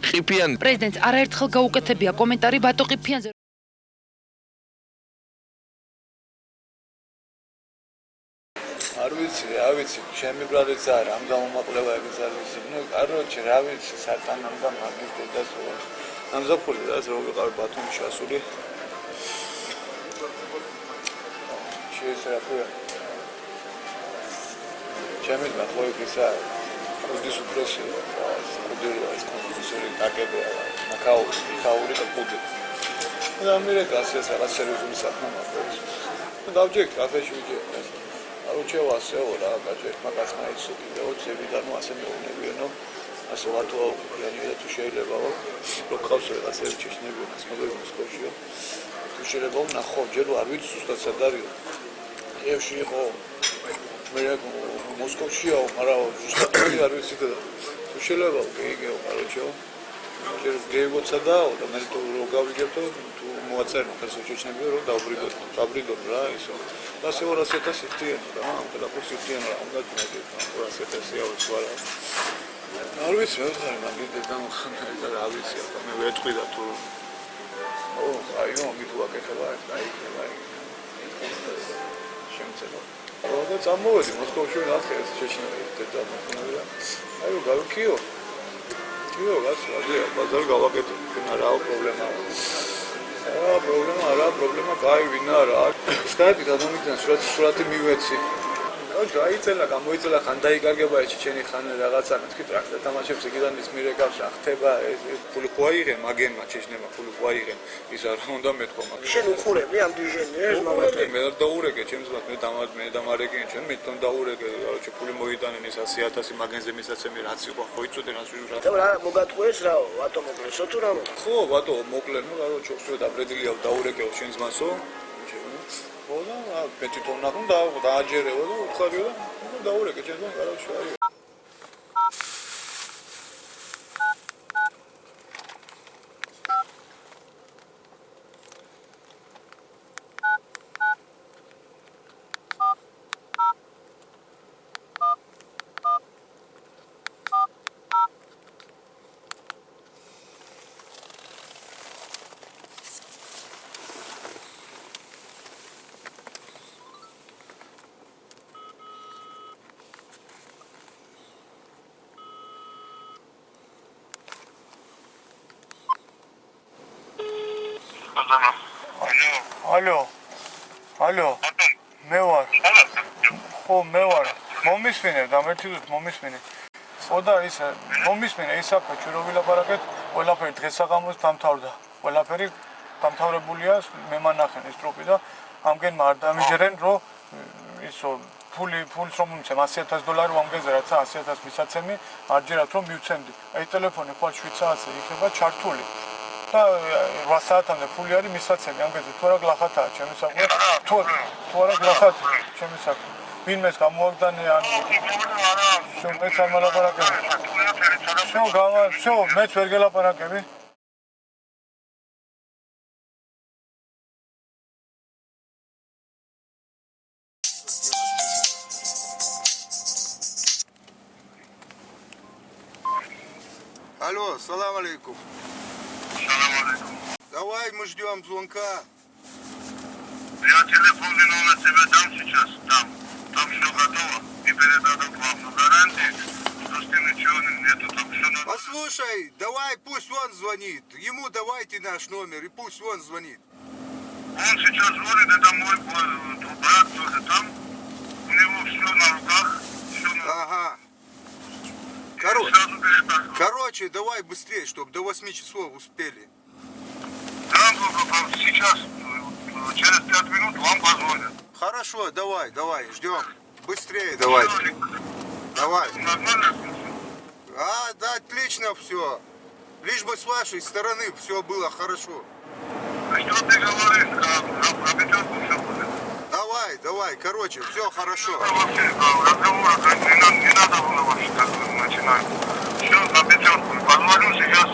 ყიფიანი. პრეზიდენტს არაერთხელ გაუკეთებია კომენტარი ბატო ყიფიანზე. არ ვიცი, რა ვიცი, ჩემი ბრალიც არა, ამ გამომაკლება ეგეც არ ვიცი. ნუ, კაროჩე, რა ვიცი, სატანამ და მაგის დედას რო. ამზაფხული და რო ვიყავ ბათუმში ასული. შეესაბამება. ჩემი ბახვი ისა კუდის უფროსი, კუდელი არის კონსტიტუციური დაგებია, მაკაური და კუდი. და ამერე გასეს არა სერიოზული საქმე მაქვს. დავჯერთ კაფეში ვიჯერეთ. აუჩევა ასეო რა, გაჭერმა კაცმა იცი კიდევ ძებიდან ასე მეუბნებიანო. ასე ვართო უკრაინი და თუ შეიძლება რო ყავს რაღაცები ჩეჩნები მასმობები მოსკოვშიო. თუ შეიძლება ნახო, ჯერ არ ვიცი ზუსტად სად არის. კიევში იყო მე მოსკოვშია, მაგრამ ზუსტად არ ვიცი და თუ შეიძლება გეიგეო, კაროჩო. ჯერ გეიგოცა დაო და მე თუ რო გავიგებთო, თუ მოაწერო ხესო ჩეჩნები რომ დაბრიგოთ რა ისო. და 200,000 ხტიან და ამ ტელეფონს ხტიან რა, უნდა თქვენ 200,000 აუც ვარა. არ ვიცი რა ხარ მაგიდე დამხანე და რა ვიცი ახლა მე ვეთყვი და თუ აი მოგით ვაკეთება აი შემცელო და წამოვედი მოსკოვში ნახე ეს შეშინებული და მოხდა აი გავიქიო კიო გასვლა ბაზარ გავაკეთე რა პრობლემა კაი ვინა რა სტარტი გადამიგდან სურათი მივეცი გაიწელა გამოიწელა ხან დაიკარგება ეს ჩეჩენი ხან რაღაცა მეთქი ტრაქტა თამაშებს იქიდან ის მირეკავს რა ხდება ეს ფული ხო აიღენ მაგენმა ჩეჩნებმა ფული ხო აიღენ ის არ უნდა მეთქვა მაგ შენ უყურები ამ დიჟენერს მამათე მე არ დაურეგე ჩემს ბათ მე დამარეგენ ჩემ მე თვითონ დაურეგე კაროჩე ფული მოიტანენ ის 100,000 მაგენზე მისაცემი რაც იყო ხო იცოდე რას ვიღა რა მოგატყუეს რა ბატო მოკლესო თუ რა ხო ბატო მოკლე ნუ კაროჩე უბრალოდ დაბრედილია დაურეგეო შენს მასო Oda, petit ton nakunda, da ajere oda, utkariyo da, daure geçerken karşı arıyor. Алло. მე ვარ. ხო, მე ვარ. მომისმინე და მე თვითონ მომისმინე. ხოდა ისა, მომისმინე ისაფა ჩვენ რო ვილაპარაკეთ, ყველაფერი დღესაღამოს დამთავრდა. ყველაფერი დამთავრებულია, მე მანახენ ეს ტროპი და ამგენმა არ დამიჯერენ, რომ ისო ფულს რომ მომცემ $100,000 ამგენზე რაცა 100,000 მისაცემი, არ ჯერათ რომ მივცემდი. აი ტელეფონი ხვალ 7 საათზე იქნება ჩართული. და 8 საათამდე ფული არის მისაცემი ამგენზე თუ არა გლახათაა ჩემი საქმე თუ არა გლახათი ჩემი საქმე ვინმეს გამოაგდანე ანუ შენ მეც არ მალაპარაკები შენ მეც ვერ გელაპარაკები Алло, салам алейкум. Давай, мы ждем звонка. Я телефонный номер тебе дам сейчас, там все готово. И передадут вам на гарантии, что с тем ничего нету, там все надо. Послушай, давай, пусть он звонит. Ему давайте наш номер, и пусть он звонит. Он сейчас звонит, это мой брат тоже там. У него все на руках, все на руках. Ага. Короче, давай быстрее, чтобы до 8 часов успели. Да, сейчас, через 5 минут вам позвонят. Хорошо, давай, ждем. Быстрее давай. Давай. Нормально? Да, отлично все. Лишь бы с вашей стороны все было хорошо. Что ты говоришь, на пятерку все будет? Давай, короче, все хорошо. Вообще, разговоров не надо было вообще начинать. Все, на пятерку. Позвоню сейчас.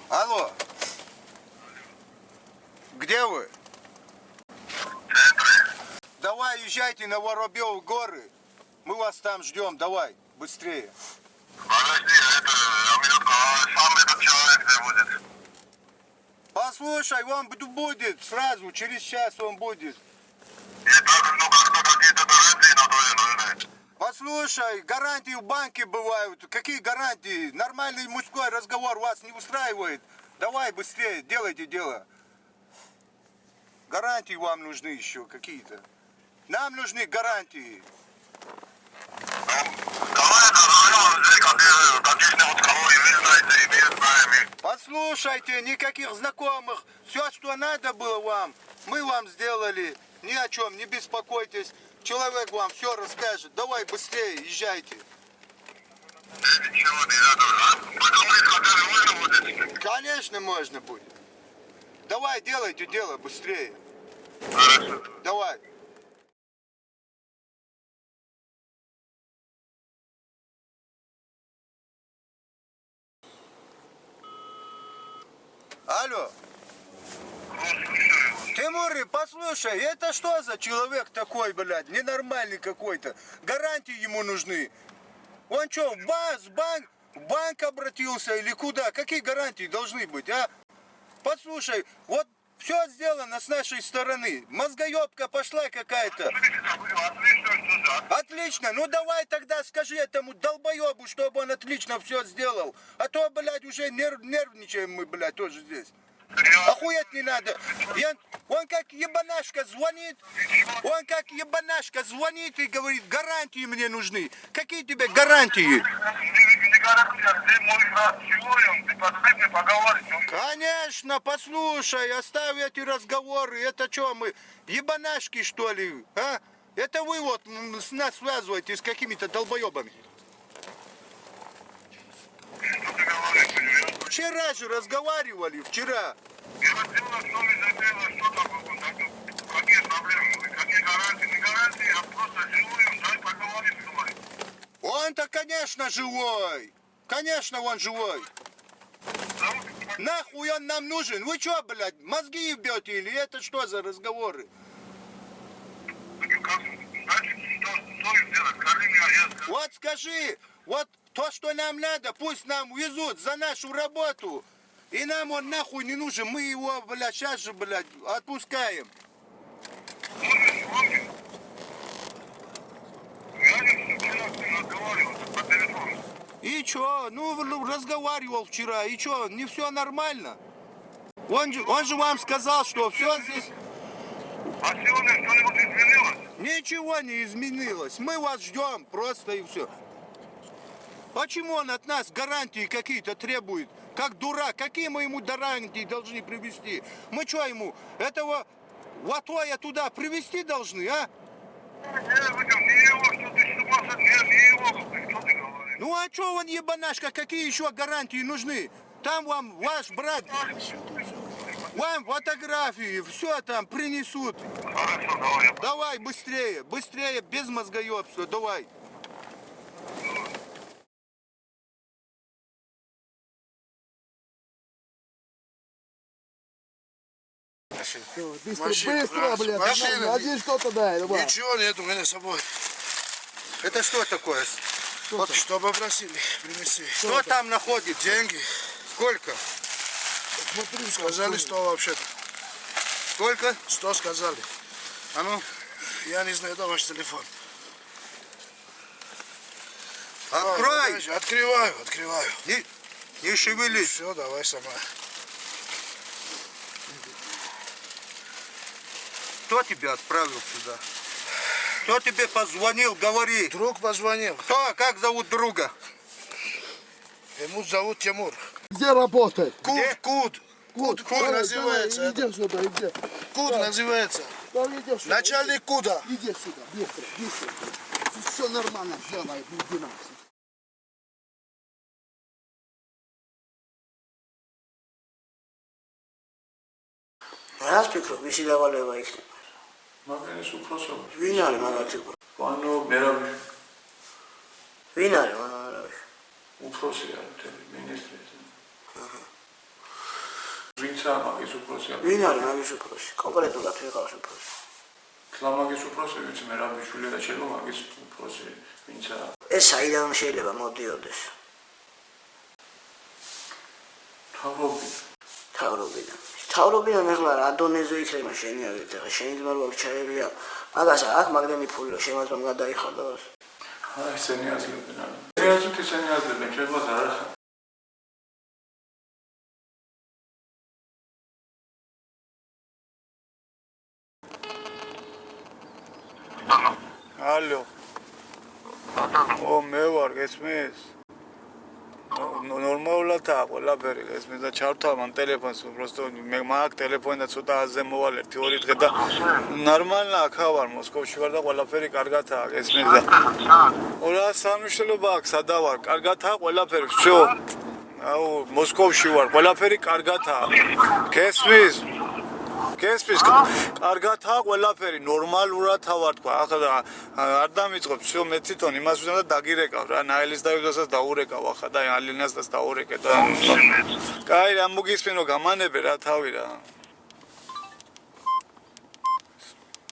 Алло. Где вы? Давай езжайте на Воробьевы горы. Мы вас там ждем. Давай, быстрее. Подожди, минутку, сам этот человек где будет? Послушай, он будет сразу, через час он будет. И так, ну как-то какие-то гарантии на то нужны. Послушай, гарантии в банке бывают. Какие гарантии? Нормальный мужской разговор вас не устраивает. Давай быстрее, делайте дело. Гарантии вам нужны еще какие-то. Нам нужны гарантии. Давай договорим здесь каких-нибудь кого и вы знаете, и мы знаем. Послушайте, никаких знакомых. Все, что надо было вам, мы вам сделали. Ни о чем, не беспокойтесь. Человек вам все расскажет. Давай быстрее, езжайте. Ничего не надо. Поговорить хотели, можно будет? Конечно, можно будет. Давай, делайте дело быстрее. Хорошо. Давай. Алло. Тимур, послушай, это что за человек такой, блядь, ненормальный какой-то? Гарантии ему нужны. Он что, в банк обратился или куда? Какие гарантии должны быть, а? Послушай, вот все сделано с нашей стороны. Мозгоебка пошла какая-то. Отлично, ну давай тогда скажи этому долбоебу, чтобы он отлично все сделал. А то, блядь, уже нервничаем мы, блядь, тоже здесь. Охуеть не надо. Он как ебанашка звонит. И говорит, гарантии мне нужны. Какие тебе гарантии? Не гарантия, ты мой брат, чего он? Ты подожди мне поговорить. Конечно, послушай, оставь эти разговоры. Это что, мы ебанашки, что ли? А? Это вы вот с нас связываете с какими-то долбоебами. Что ты говоришь? Вчера же разговаривали, вчера. Какие проблемы? Какие гарантии? Не гарантии, я просто живую, дай поговорить с тобой. Он-то, конечно, живой. Конечно, он живой. Нахуй он нам нужен? Вы что, блядь, мозги ебете или это что за разговоры? Вот скажи, вот то, что нам надо, пусть нам везут за нашу работу. И нам он нахуй не нужен. Мы его, блядь, сейчас же, блядь, отпускаем. И чё? Ну, разговаривал вчера. И чё? Не все нормально? Он же вам сказал, что все здесь... А сегодня что-нибудь изменилось? Ничего не изменилось. Мы вас ждем просто и все. Почему он от нас гарантии какие-то требует? Как дурак. Какие мы ему гарантии должны привезти? Мы что ему, этого Латоя туда привезти должны, а? Ну а что он ебанашка? Какие еще гарантии нужны? Там вам ваш брат, вам фотографии, все там принесут. Хорошо, давай. Давай быстрее, быстрее, без мозгоебства, давай. Быстро, блядь. машина. Один что-то дай, давай. Ничего нет у меня с собой. Это что такое? Вот что попросили принеси. Что там находится? Деньги. Сколько? Смотри, Сказали 100 вообще-то. Сколько? 100 сказали. А ну, Я не знаю, это ваш телефон. открой! Подожди, открываю. Не шевелись. Все, давай сама. Кто тебя отправил сюда? Кто тебе позвонил, говори. Друг позвонил. Кто? Как зовут друга? Ему зовут Тимур. где работает? Куд Давай, называется. давай, иди сюда, иди. Куд называется. Давай, иди сюда. Начальник Куда. Иди сюда, быстро. Все нормально, сделай, иди на. რას ფიქრობ, ისი დავალება იქნება? მაგარის უფროსობა. ვინ არის მაგათ ფიქრობ? ანუ მერაბი ვინ არის მაგათ? უფროსი არის მთელი მინისტრი. ვინცაა მაგის უფროსი? ვინ არის მაგის უფროსი? კონკრეტულად ვიყავს უფროსი? თლა მაგის უფროსი ვიცი მე რა ბიშვილია და შეიძლება მაგის უფროსი ვინცაა? ეს საიდან შეიძლება მოდიოდეს? თავრობიდან. თავრობიდან ახლა რა დონეზე იქნება შენი აზრით? ახლა შენი ძმა რო ჩაერია მაგას აქ მაგდენი ფული რომ შემაძრომ გადაიხადოს. აი ესენი აზრებენ. ესენი აზრებენ, შეიძლება არა. ალო. მე ვარ, გესმის? ნორმალურადაა ყველაფერი, გესმის და ჩავთავ მან ტელეფონს, უბრალოდ მე მაგ ტელეფონი და ცოტა აზე მოვალ 1-2 დღე და ნორმალია, აქ ვარ, მოსკოვში ვარ და ყველაფერი კარგადაა, გესმის და ორა სამშობლობა აქ სადა ვარ, კარგადაა ყველაფერი, всё. აუ, მოსკოვში ვარ, ყველაფერი კარგადაა. გესმის? გესმის? კარგადაა ყველაფერი, ნორმალურადაა ვარ თქვა. ახლა არ დამიწყობ, всё, მე თვითონ იმას ვიზამ და დაგირეკავ რა, ნაელის დაიბდასაც დაურეკავ ახლა და ალინასთან დაურეკე და კაი, რა მოგისმენო გამანებე რა თავი რა.